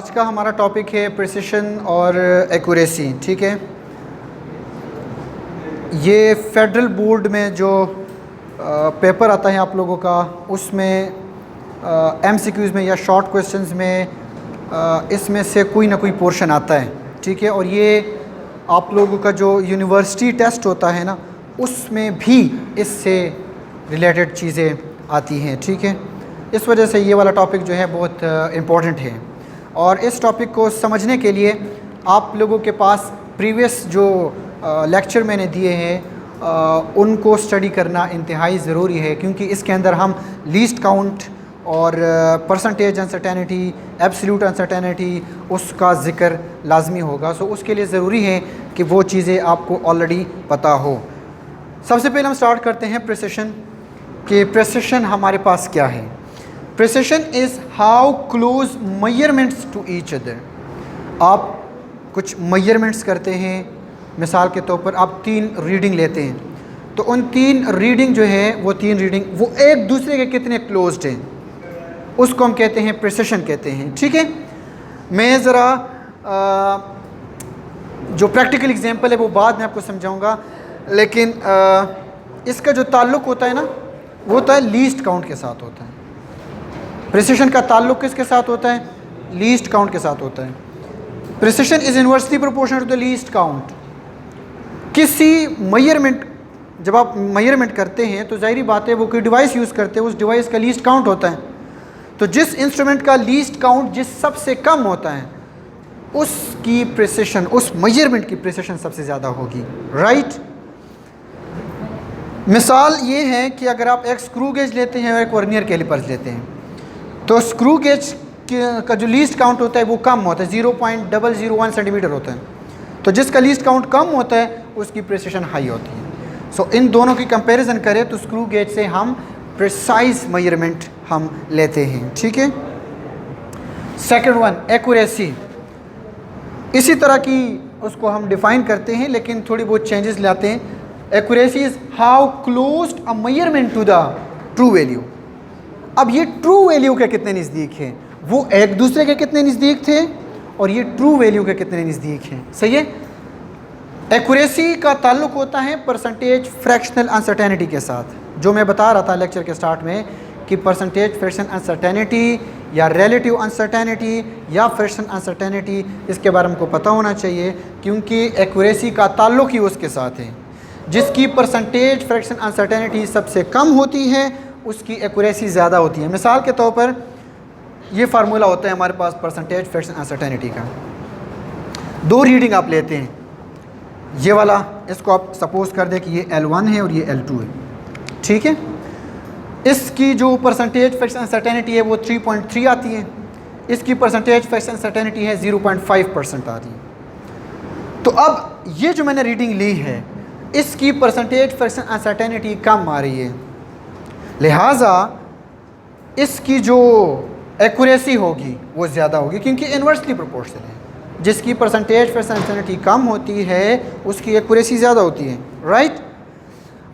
आज का हमारा टॉपिक है प्रिसिशन और एक्यूरेसी। ठीक है, ये फेडरल बोर्ड में जो पेपर आता है आप लोगों का, उसमें एमसीक्यूज़ में या शॉर्ट क्वेश्चंस में इसमें से कोई ना कोई पोर्शन आता है। ठीक है, और ये आप लोगों का जो यूनिवर्सिटी टेस्ट होता है ना, उसमें भी इससे रिलेटेड चीज़ें आती हैं। ठीक है, इस वजह से ये वाला टॉपिक जो है बहुत इम्पॉर्टेंट है। और इस टॉपिक को समझने के लिए आप लोगों के पास प्रीवियस जो लेक्चर मैंने दिए हैं उनको स्टडी करना इंतहाई ज़रूरी है, क्योंकि इसके अंदर हम लीस्ट काउंट और परसेंटेज अनसर्टेनिटी, एब्सोल्यूट अनसर्टेनिटी, उसका ज़िक्र लाजमी होगा। सो उसके लिए ज़रूरी है कि वो चीज़ें आपको ऑलरेडी पता हो। सबसे पहले हम स्टार्ट करते हैं प्रिसिशन, कि प्रिसिशन हमारे पास क्या है। Precision is how close measurements to each other. आप कुछ मेजरमेंट्स करते हैं, मिसाल के तौर पर आप 3 रीडिंग लेते हैं, तो उन 3 रीडिंग जो है वो 3 रीडिंग वो एक दूसरे के कितने क्लोज्ड हैं, उसको हम कहते हैं प्रिसिशन कहते हैं। ठीक है, मैं ज़रा जो प्रैक्टिकल एग्जांपल है वो बाद में आपको समझाऊंगा, लेकिन इसका जो ताल्लुक़ होता है ना, वो होता है लीस्ट काउंट के साथ होता है। प्रिसिशन का ताल्लुक़ किसके साथ होता है? लीस्ट काउंट के साथ होता है। Precision is inversely proportional to the least count. किसी मेजरमेंट, जब आप मेजरमेंट करते हैं तो ज़ाहिरी बात है वो कोई डिवाइस यूज़ करते हैं, उस डिवाइस का लीस्ट काउंट होता है। तो जिस इंस्ट्रूमेंट का लीस्ट काउंट जिस सबसे कम होता है, उसकी प्रिसिशन, उस मेजरमेंट की प्रिसिशन सबसे ज़्यादा होगी। राइट, मिसाल ये है कि अगर आप एक स्क्रू गेज लेते हैं और एक वर्नियर कैलिपर्स लेते हैं, तो स्क्रू गेज का जो लीस्ट काउंट होता है वो कम होता है, 0.001 सेंटीमीटर होता है। तो जिसका लीस्ट काउंट कम होता है उसकी प्रिसिशन हाई होती है। सो इन दोनों की कंपैरिजन करें तो स्क्रू गेज से हम प्रिसाइज मेजरमेंट हम लेते हैं। ठीक है, सेकंड वन एक्यूरेसी। इसी तरह की उसको हम डिफ़ाइन करते हैं, लेकिन थोड़ी बहुत चेंजेस लाते हैं। Accuracy is how close a measurement to the true value. अब ये ट्रू वैल्यू के कितने नज़दीक हैं, वो एक दूसरे के कितने नज़दीक थे और ये ट्रू वैल्यू के कितने नज़दीक हैं। सही है, एक्यूरेसी का ताल्लुक़ होता है परसेंटेज फ्रैक्शनल अनसर्टेनिटी के साथ, जो मैं बता रहा था लेक्चर के स्टार्ट में कि परसेंटेज फ्रैक्शन अनसर्टेनिटी या रिलेटिव अनसर्टेनिटी या फ्रैक्शन अनसर्टेनिटी, इसके बारे में हमको पता होना चाहिए, क्योंकि एक्यूरेसी का ताल्लुक़ ही उसके साथ है। जिसकी परसेंटेज फ्रैक्शन अनसर्टेनिटी सबसे कम होती है उसकी एक्यूरेसी ज़्यादा होती है। मिसाल के तौर पर ये फार्मूला होता है हमारे पास परसेंटेज फ्रैक्शन अनसर्टेनिटी का। 2 रीडिंग आप लेते हैं, ये वाला, इसको आप सपोज कर दें कि ये L1 है और ये L2 है। ठीक है, इसकी जो परसेंटेज फ्रैक्शन अनसर्टेनिटी है वो 3.3 आती है, इसकी परसेंटेज फ्रैक्शन अनसर्टेनिटी है 0.5% आती है। तो अब ये जो मैंने रीडिंग ली है, इसकी परसेंटेज फ्रैक्शन अनसर्टेनिटी कम आ रही है, लिहाजा इसकी जो एक्यूरेसी होगी वो ज़्यादा होगी, क्योंकि इन्वर्सली प्रोपोर्शनल है। जिसकी परसेंटेज फ्रैक्शन अनसर्टेनिटी कम होती है उसकी एक्यूरेसी ज़्यादा होती है। राइट,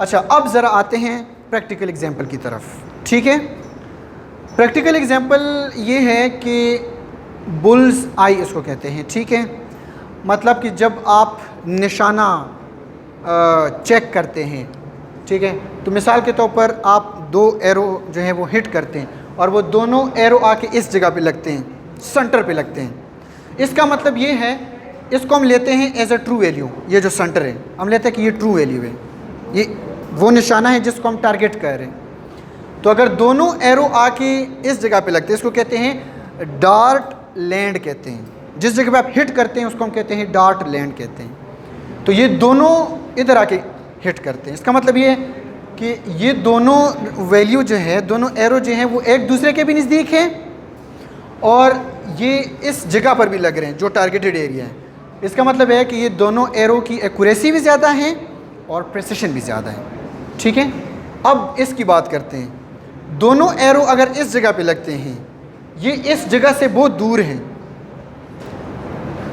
अच्छा, अब ज़रा आते हैं प्रैक्टिकल एग्जांपल की तरफ। ठीक है, प्रैक्टिकल एग्जांपल ये है कि बुल्स आई इसको कहते हैं। ठीक है, मतलब कि जब आप निशाना चेक करते हैं, ठीक है, तो मिसाल के तौर पर आप 2 एरो जो है वो हिट करते हैं और वो दोनों एरो आके इस जगह पे लगते हैं, सेंटर पे लगते हैं। इसका मतलब ये है, इसको हम लेते हैं एज अ ट्रू वैल्यू। ये जो सेंटर है हम लेते हैं कि ये ट्रू वैल्यू है, ये वो निशाना है जिसको हम टारगेट कर रहे हैं। तो अगर दोनों एरो आके इस जगह पे लगते हैं, इसको कहते हैं डार्ट लैंड कहते हैं। जिस जगह पे आप हिट करते हैं उसको हम कहते हैं डार्ट लैंड कहते हैं। तो ये दोनों इधर आके हिट करते हैं, इसका मतलब ये है कि ये दोनों वैल्यू जो है, दोनों एरो जो हैं वो एक दूसरे के भी नज़दीक हैं और ये इस जगह पर भी लग रहे हैं जो टारगेटेड एरिया है। इसका मतलब है कि ये दोनों एरो की एक्यूरेसी भी ज़्यादा है और प्रिसिशन भी ज़्यादा है। ठीक है, अब इसकी बात करते हैं। दोनों एरो अगर इस जगह पे लगते हैं, ये इस जगह से बहुत दूर हैं।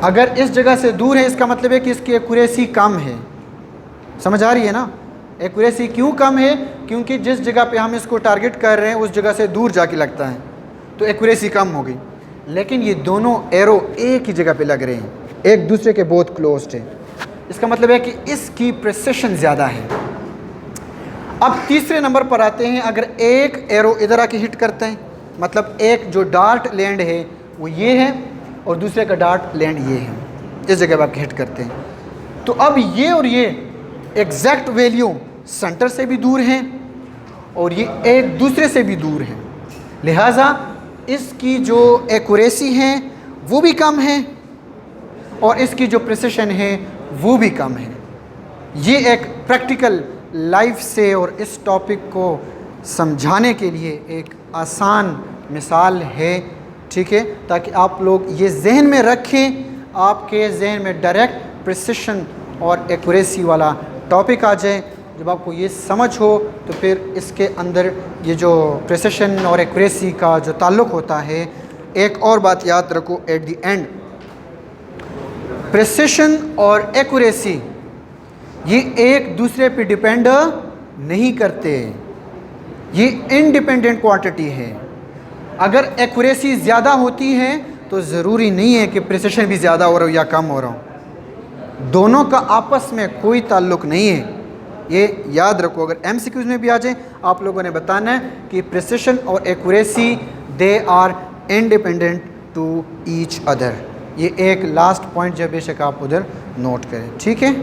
अगर इस जगह से दूर है इसका मतलब है कि इसकी एक्यूरेसी कम है। समझ आ रही है ना? एक्यूरेसी क्यों कम है? क्योंकि जिस जगह पे हम इसको टारगेट कर रहे हैं उस जगह से दूर जाके लगता है, तो एक्यूरेसी कम हो गई। लेकिन ये दोनों एरो एक ही जगह पे लग रहे हैं, एक दूसरे के बहुत क्लोज्ड है। इसका मतलब है कि इसकी प्रिसिशन ज़्यादा है। अब तीसरे नंबर पर आते हैं, अगर एक एरो इधर आके हिट करते हैं, मतलब एक जो डार्ट लैंड है वो ये है और दूसरे का डार्ट लैंड ये है, इस जगह पर आप हिट करते हैं, तो अब ये और ये एग्जैक्ट वैल्यू सेंटर से भी दूर हैं और ये एक दूसरे से भी दूर हैं, लिहाजा इसकी जो एक्यूरेसी है वो भी कम है और इसकी जो प्रिसिशन है वो भी कम है। ये एक प्रैक्टिकल लाइफ से और इस टॉपिक को समझाने के लिए एक आसान मिसाल है, ठीक है, ताकि आप लोग ये जहन में रखें, आपके जहन में डायरेक्ट प्रिसिशन और एक्यूरेसी वाला टॉपिक आ जाए। जब आपको ये समझ हो तो फिर इसके अंदर ये जो प्रिसिशन और एक्यूरेसी का जो ताल्लुक़ होता है, एक और बात याद रखो एट द एंड, प्रिसिशन और एक्यूरेसी ये एक दूसरे पे डिपेंड नहीं करते, ये इंडिपेंडेंट क्वांटिटी है। अगर एक्यूरेसी ज़्यादा होती है तो ज़रूरी नहीं है कि प्रिसिशन भी ज़्यादा हो रहा हो या कम हो रहा हो, दोनों का आपस में कोई ताल्लुक़ नहीं है, ये याद रखो। अगर MCQs में भी आ जाए, आप लोगों ने बताना है कि प्रिसिशन और accuracy they are independent to each other. ये एक लास्ट पॉइंट जो बेशक आप उधर नोट करें, ठीक है।